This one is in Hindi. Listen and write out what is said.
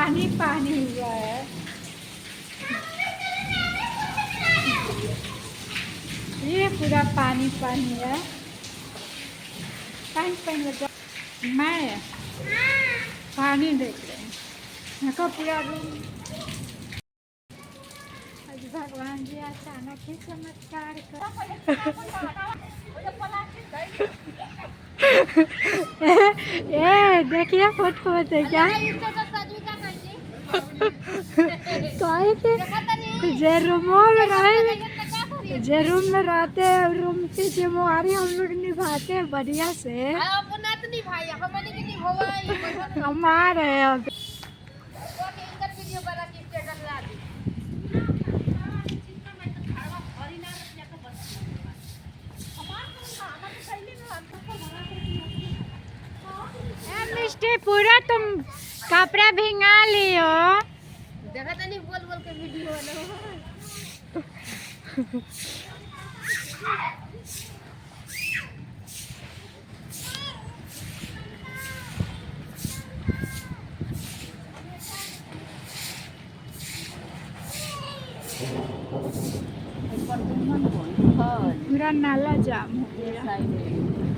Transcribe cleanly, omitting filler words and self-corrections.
पानी पानी हुआ है। ये पूरा पानी पानी है। पानी पानी लगा। मैं पानी देख रहे हैं। यहाँ का पूरा रूम। आज भगवान जी अचानक ही चमत्कार ए देखिए फोटो होते क्या जे रूमों में रहे, जे रूम में रहते हैं, रूम की जिम्मेवारी हम लोग निभाते हैं बढ़िया से। हमारे अब मिस्टी पूरा तुम कपड़ा भिंगा लियो। देखा तो नहीं बोल बोल के वीडियो पूरा नाला जाम हो गया।